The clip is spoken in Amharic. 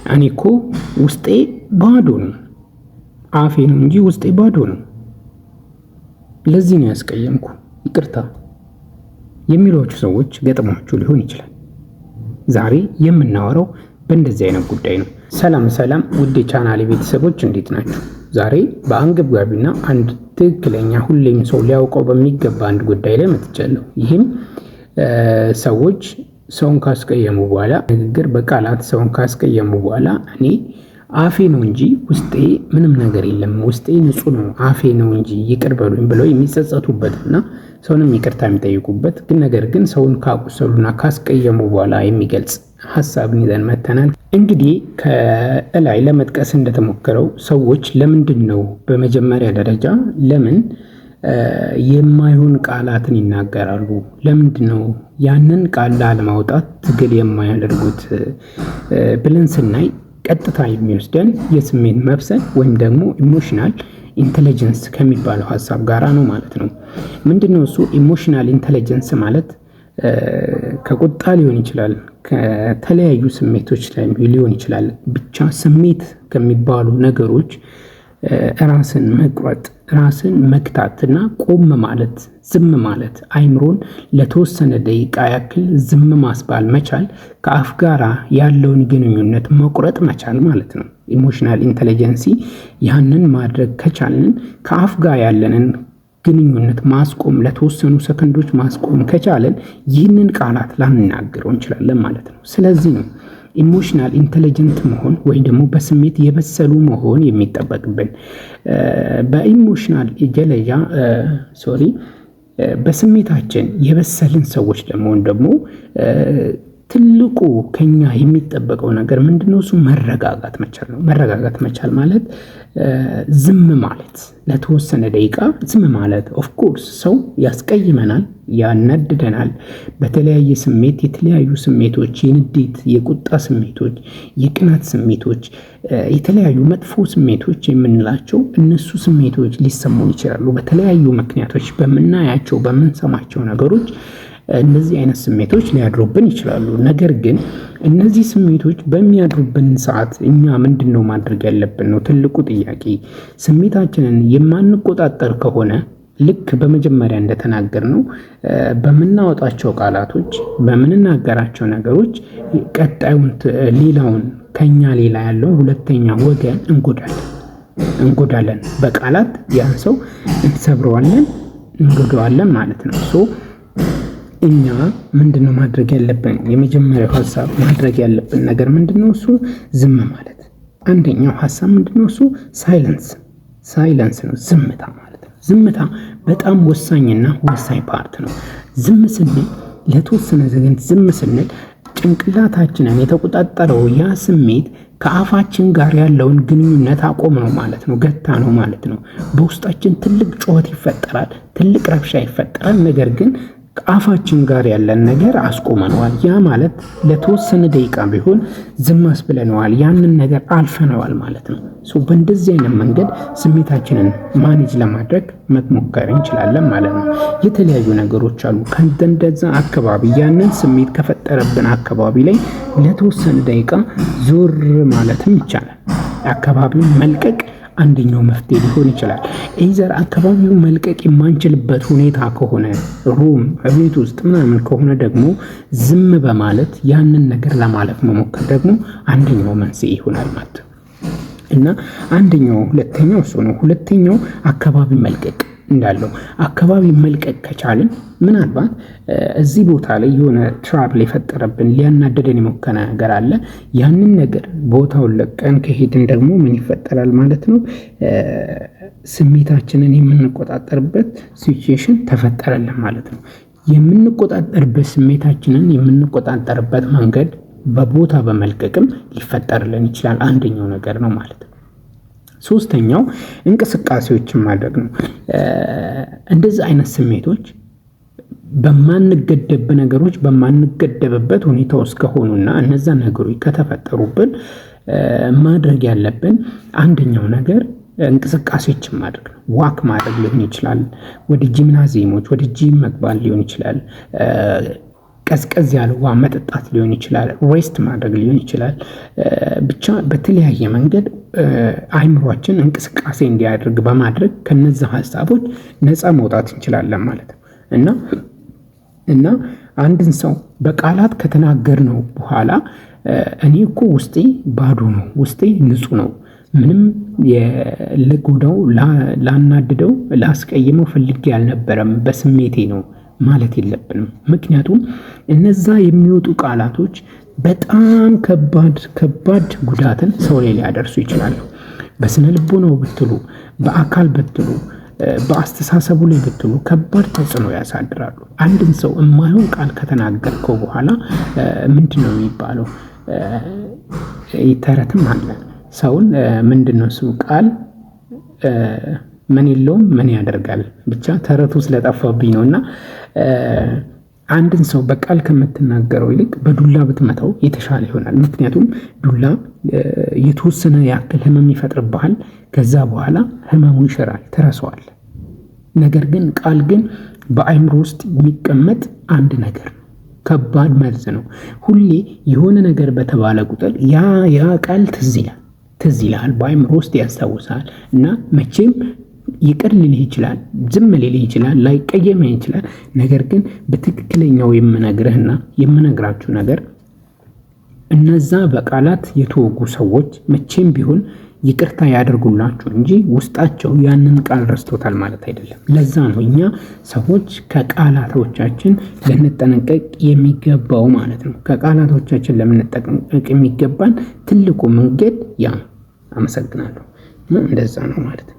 እኔ እኮ ውስጤ ባዶ ነው፣ አፌ ነው እንጂ ውስጤ ባዶ ነው፣ ለዚህ ነው ያስቀየምኩ፣ ይቅርታ የሚሏችሁ ሰዎች ገጥሟችሁ ሊሆን ይችላል። ዛሬ የምናወራው በእንደዚህ አይነት ጉዳይ ነው። ሰላም ውድ የቻናሌ ቤተሰቦች እንዴት ናችሁ? ዛሬ በአንገብጋቢና አንድ ትክክለኛ ሁሌም ሰው ሊያውቀው በሚገባ አንድ ጉዳይ ላይ መጥቻለሁ። ይህም ሰዎች ሰውን ካስቀየሙ በኋላ ንግግር በቃላት ሰውን ካስቀየሙ በኋላ እኔ አፌ ነው እንጂ ውስጤ ምንም ነገር የለም፣ ውስጤ ንጹህ ነው፣ አፌ ነው እንጂ ይቅር በሉኝ ብለው የሚጸጸቱበትና ሰውንም ይቅርታ የሚጠይቁበት ነገር ግን ሰውን ካቆሰሉና ካስቀየሙ በኋላ የሚገልጽ ሀሳብን ይዘን መተናል። እንግዲህ ከላይ ለመጥቀስ እንደተሞከረው ሰዎች ለምንድን ነው በመጀመሪያ ደረጃ ለምን የማይሆን ቃላትን ይናገራሉ? ለምንድን ነው ያንን ቃል ላለማውጣት ትግል የማያደርጉት ብለን ስናይ ቀጥታ የሚወስደን የስሜት መብሰል ወይም ደግሞ ኢሞሽናል ኢንተለጀንስ ከሚባለው ሀሳብ ጋራ ነው ማለት ነው። ምንድነው እሱ? ኢሞሽናል ኢንተለጀንስ ማለት ከቁጣ ሊሆን ይችላል፣ ከተለያዩ ስሜቶች ላይ ሊሆን ይችላል። ብቻ ስሜት ከሚባሉ ነገሮች ራስን መቁረጥ፣ ራስን መግታትና ቆም ማለት፣ ዝም ማለት፣ አይምሮን ለተወሰነ ደቂቃ ያክል ዝም ማስባል መቻል፣ ከአፍ ጋራ ያለውን ግንኙነት መቁረጥ መቻል ማለት ነው። ኢሞሽናል ኢንተለጀንሲ ያንን ማድረግ ከቻልን ከአፍ ጋር ያለንን ግንኙነት ማስቆም፣ ለተወሰኑ ሰከንዶች ማስቆም ከቻለን ይህንን ቃላት ላንናገረው እንችላለን ማለት ነው። ስለዚህ ነው ኢሞሽናል ኢንተለጀንት መሆን ወይም ደግሞ በስሜት የበሰሉ መሆን የሚጠበቅብን። በኢሞሽናል ደረጃ በስሜታችን የበሰልን ሰዎች ደግሞ ትልቁ ከኛ የሚጠበቀው ነገር ምንድነው? እሱ መረጋጋት መቻል ነው። መረጋጋት መቻል ማለት ዝም ማለት፣ ለተወሰነ ደቂቃ ዝም ማለት። ኦፍኮርስ ሰው ያስቀይመናል፣ ያናድደናል። በተለያየ ስሜት የተለያዩ ስሜቶች፣ የንዴት፣ የቁጣ ስሜቶች፣ የቅናት ስሜቶች፣ የተለያዩ መጥፎ ስሜቶች የምንላቸው እነሱ ስሜቶች ሊሰሙን ይችላሉ። በተለያዩ ምክንያቶች በምናያቸው በምንሰማቸው ነገሮች እነዚህ አይነት ስሜቶች ሊያድሩብን ይችላሉ። ነገር ግን እነዚህ ስሜቶች በሚያድሩብን ሰዓት እኛ ምንድነው ማድረግ ያለብን ነው ትልቁ ጥያቄ። ስሜታችንን የማንቆጣጠር ከሆነ ልክ በመጀመሪያ እንደተናገርነው በምናወጣቸው ቃላቶች፣ በምንናገራቸው ነገሮች ቀጣዩን ሌላውን ከኛ ሌላ ያለውን ሁለተኛ ወገን እንጎዳለን። በቃላት ያን ሰው እንሰብረዋለን፣ እንጎዳዋለን ማለት ነው። እኛ ምንድነው ማድረግ ያለብን? የመጀመሪያው ሀሳብ ማድረግ ያለብን ነገር ምንድነው? እሱ ዝም ማለት። አንደኛው ሀሳብ ምንድነው? እሱ ሳይለንስ ነው፣ ዝምታ ማለት ነው። ዝምታ በጣም ወሳኝና ወሳኝ ፓርት ነው። ዝም ስንል ለተወሰነ ሰከንድ ዝም ስንል ጭንቅላታችንን የተቆጣጠረው ያ ስሜት ከአፋችን ጋር ያለውን ግንኙነት አቆም ነው ማለት ነው፣ ገታ ነው ማለት ነው። በውስጣችን ትልቅ ጩኸት ይፈጠራል፣ ትልቅ ረብሻ ይፈጠራል። ነገር ግን ከአፋችን ጋር ያለን ነገር አስቆመነዋል። ያ ማለት ለተወሰነ ደቂቃ ቢሆን ዝም አስብለነዋል፣ ያንን ነገር አልፈነዋል ማለት ነው። በእንደዚህ አይነት መንገድ ስሜታችንን ማኔጅ ለማድረግ መሞከር እንችላለን ማለት ነው። የተለያዩ ነገሮች አሉ። ከእንደዛ አካባቢ ያንን ስሜት ከፈጠረብን አካባቢ ላይ ለተወሰነ ደቂቃ ዞር ማለትም ይቻላል። አካባቢውን መልቀቅ አንደኛው መፍትሄ ሊሆን ይችላል። ኢዘር አካባቢውን መልቀቅ የማንችልበት ሁኔታ ከሆነ ሩም ቤት ውስጥ ምናምን ከሆነ ደግሞ ዝም በማለት ያንን ነገር ለማለፍ መሞከር ደግሞ አንደኛው መንስኤ ይሆናል ማለት ነው። እና ሁለተኛው እሱ ነው። ሁለተኛው አካባቢ መልቀቅ እንዳለው አካባቢ መልቀቅ ከቻልን ምናልባት እዚህ ቦታ ላይ የሆነ ትራብል የፈጠረብን ሊያናደደን የሞከረ ነገር አለ። ያንን ነገር ቦታውን ለቀን ከሄድን ደግሞ ምን ይፈጠራል ማለት ነው? ስሜታችንን የምንቆጣጠርበት ሲቹዌሽን ተፈጠረልን ማለት ነው። የምንቆጣጠርበት ስሜታችንን የምንቆጣጠርበት መንገድ በቦታ በመልቀቅም ሊፈጠርልን ይችላል። አንደኛው ነገር ነው ማለት ነው። ሶስተኛው እንቅስቃሴዎችን ማድረግ ነው። እንደዚህ አይነት ስሜቶች በማንገደብበት ሁኔታ ውስጥ ከሆኑና እነዛ ነገሮች ከተፈጠሩብን ማድረግ ያለብን አንደኛው ነገር እንቅስቃሴዎችን ማድረግ ነው። ዋክ ማድረግ ሊሆን ይችላል፣ ወደ ጂምናዚየሞች ወደ ጂም መግባት ሊሆን ይችላል፣ ቀዝቀዝ ያለ ውሃ መጠጣት ሊሆን ይችላል፣ ሬስት ማድረግ ሊሆን ይችላል። ብቻ በተለያየ መንገድ አይምሯችን እንቅስቃሴ እንዲያደርግ በማድረግ ከነዛ ሀሳቦች ነፃ መውጣት እንችላለን ማለት ነው እና አንድን ሰው በቃላት ከተናገርነው በኋላ እኔ እኮ ውስጤ ባዶ ነው፣ ውስጤ ንጹህ ነው፣ ምንም ልጎዳው፣ ላናድደው፣ ላስቀይመው ፈልጌ አልነበረም፣ በስሜቴ ነው ማለት የለብንም። ምክንያቱም እነዛ የሚወጡ ቃላቶች በጣም ከባድ ጉዳትን ሰው ላይ ሊያደርሱ ይችላሉ። በስነ ልቦናው ብትሉ፣ በአካል ብትሉ፣ በአስተሳሰቡ ላይ ብትሉ ከባድ ተጽዕኖ ያሳድራሉ። አንድን ሰው የማይሆን ቃል ከተናገርከው በኋላ ምንድነው የሚባለው? ተረትም አለ። ሰውን ምንድነው እሱ ቃል ምን የለውም ምን ያደርጋል፣ ብቻ ተረቱ ስለጠፋብኝ ነው። እና አንድን ሰው በቃል ከምትናገረው ይልቅ በዱላ ብትመታው የተሻለ ይሆናል። ምክንያቱም ዱላ የተወሰነ ያክል ህመም ይፈጥርብሃል። ከዛ በኋላ ህመሙ ይሽራል፣ ትረሳዋል። ነገር ግን ቃል ግን በአይምሮ ውስጥ የሚቀመጥ አንድ ነገር ነው፣ ከባድ መርዝ ነው። ሁሌ የሆነ ነገር በተባለ ቁጥር ያ ቃል ትዝ ይላል፣ በአይምሮ ውስጥ ያስታውሳል። እና መቼም ይቅር ሊልህ ይችላል፣ ዝም ሊልህ ይችላል፣ ላይቀየምህ ይችላል። ነገር ግን በትክክለኛው የምነግርህና የምነግራችሁ ነገር እነዛ በቃላት የተወጉ ሰዎች መቼም ቢሆን ይቅርታ ያደርጉላችሁ እንጂ ውስጣቸው ያንን ቃል ረስቶታል ማለት አይደለም። ለዛ ነው እኛ ሰዎች ከቃላቶቻችን ልንጠነቀቅ የሚገባው ማለት ነው። ከቃላቶቻችን ለምንጠነቀቅ የሚገባን ትልቁ መንገድ ያ። አመሰግናለሁ። እንደዛ ነው ማለት ነው።